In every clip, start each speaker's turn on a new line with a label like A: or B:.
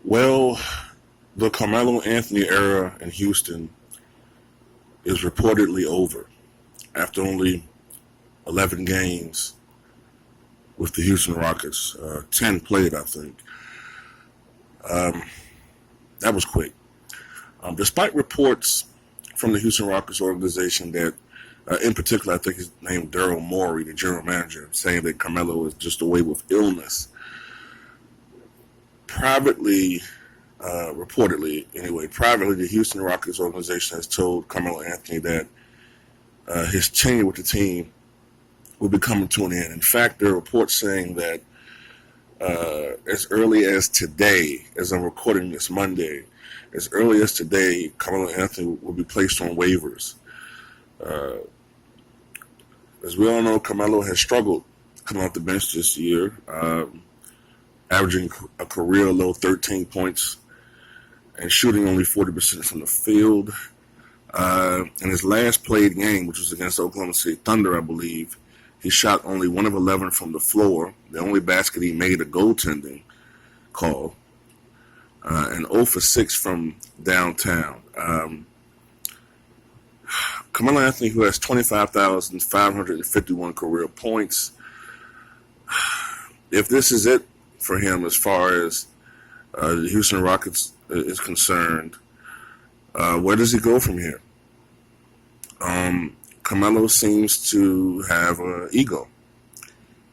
A: Well, the Carmelo Anthony era in Houston is reportedly over after only 11 games with the Houston Rockets. 10 played, I think. Um, that was quick. Despite reports from the Houston Rockets organization that, in particular, I think he's named Daryl Morey, the general manager, saying that Carmelo is just away with illness. Privately, reportedly anyway, privately, the Houston Rockets organization has told Carmelo Anthony that his tenure with the team will be coming to an end. In fact, there are reports saying that as early as today, as I'm recording this Monday, as early as today, Carmelo Anthony will be placed on waivers. Uh, as we all know, Carmelo has struggled coming off the bench this year, averaging a career low 13 points and shooting only 40% from the field. In his last played game, which was against Oklahoma City Thunder, I believe, he shot only 1 of 11 from the floor. The only basket he made a goaltending call. And 0 for 6 from downtown. Carmelo Anthony, who has 25,551 career points. If this is it for him as far as the Houston Rockets is concerned, where does he go from here? Carmelo seems to have an ego.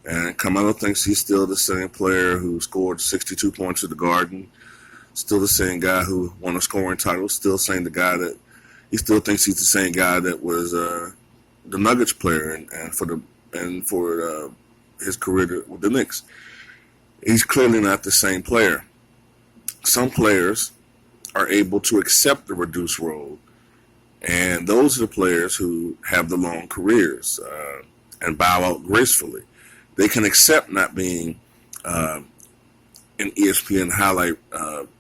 A: And Carmelo thinks he's still the same player who scored 62 points at the Garden, still the same guy who won a scoring title, still saying the guy that he still thinks he's the same guy that was the Nuggets player and for his career with the Knicks. He's clearly not the same player. Some players are able to accept the reduced role, and those are the players who have the long careers and bow out gracefully. They can accept not being in ESPN highlight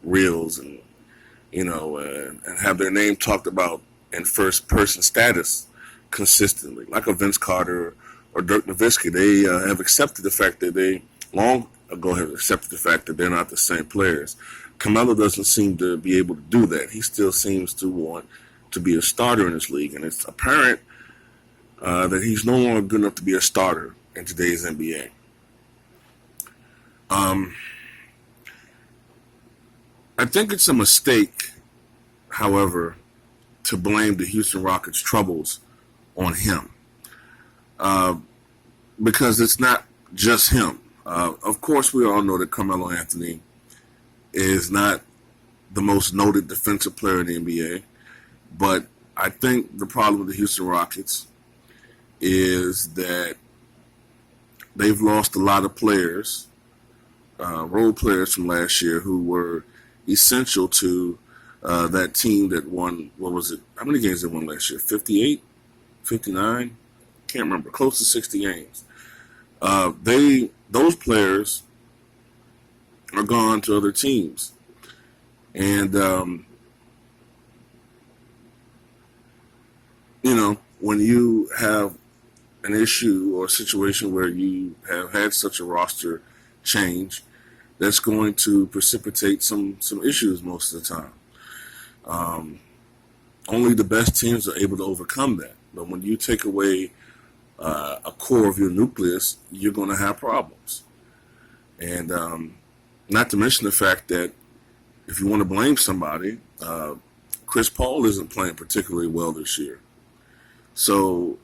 A: reels and and have their name talked about in first person status consistently, like a Vince Carter or Dirk Nowitzki. They have accepted the fact that they long ago have accepted the fact that they're not the same players. Carmelo doesn't seem to be able to do that. He still seems to want to be a starter in this league, and it's apparent that he's no longer good enough to be a starter in today's NBA. I think it's a mistake, however, to blame the Houston Rockets' troubles on him, because it's not just him. Of course, we all know that Carmelo Anthony is not the most noted defensive player in the NBA, but I think the problem with the Houston Rockets is that they've lost a lot of players, role players from last year who were essential to that team that won, what was it? How many games they won last year? 58? 59? Can't remember. Close to 60 games. Those players are gone to other teams. And, when you have an issue or a situation where you have had such a roster change, that's going to precipitate some issues most of the time. Only the best teams are able to overcome that. But when you take away a core of your nucleus, you're going to have problems. And not to mention the fact that if you want to blame somebody, Chris Paul isn't playing particularly well this year. So,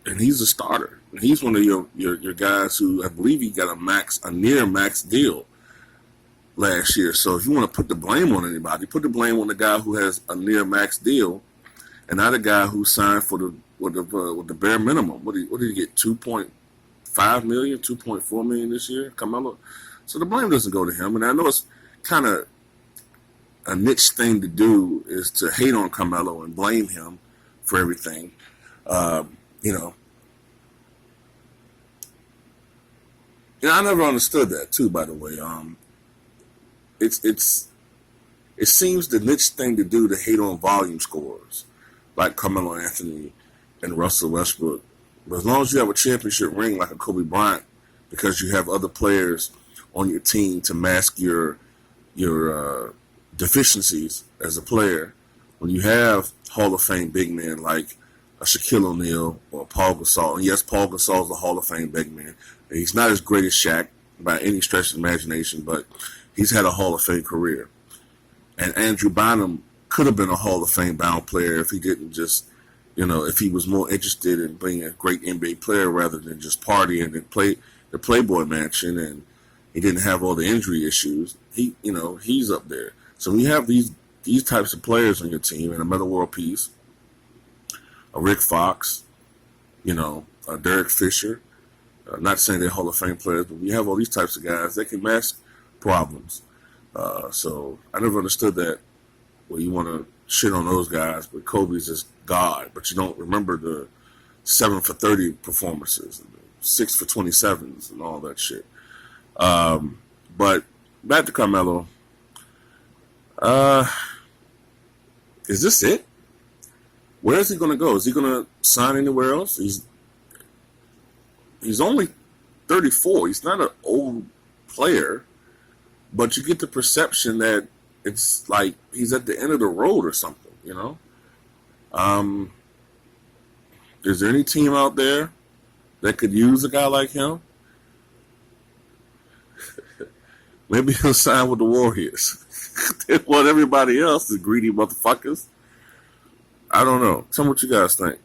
A: and he's a starter. And he's one of your guys who I believe he got a near max deal last year. So if you want to put the blame on anybody, put the blame on the guy who has a near max deal, and not a guy who signed with the bare minimum. What did he get? 2.5 million, 2.4 million this year, Carmelo. So the blame doesn't go to him. And I know it's kind of a niche thing to do is to hate on Carmelo and blame him for everything. I never understood that too, by the way. It seems the niche thing to do to hate on volume scorers like Carmelo Anthony and Russell Westbrook. But as long as you have a championship ring like a Kobe Bryant, because you have other players on your team to mask your your deficiencies as a player when you have Hall of Fame big men like a Shaquille O'Neal or Paul Gasol. And yes, Paul Gasol is a Hall of Fame big man. He's not as great as Shaq by any stretch of the imagination, but he's had a Hall of Fame career. And Andrew Bynum could have been a Hall of Fame bound player if he didn't just, if he was more interested in being a great NBA player rather than just partying and play the Playboy Mansion, and he didn't have all the injury issues. He's up there. So when you have these types of players on your team, and a Metta World Peace, a Rick Fox, a Derek Fisher, not saying they're Hall of Fame players, but we have all these types of guys that can mask problems. So I never understood that. Well, you want to shit on those guys, but Kobe's just God. But you don't remember the 7 for 30 performances, and the 6 for 27s, and all that shit. But back to Carmelo. Is this it? Where is he going to go? Is he going to sign anywhere else? He's only 34. He's not an old player, but you get the perception that it's like he's at the end of the road or something, Is there any team out there that could use a guy like him? Maybe he'll sign with the Warriors. They want everybody else, the greedy motherfuckers. I don't know. Tell me what you guys think.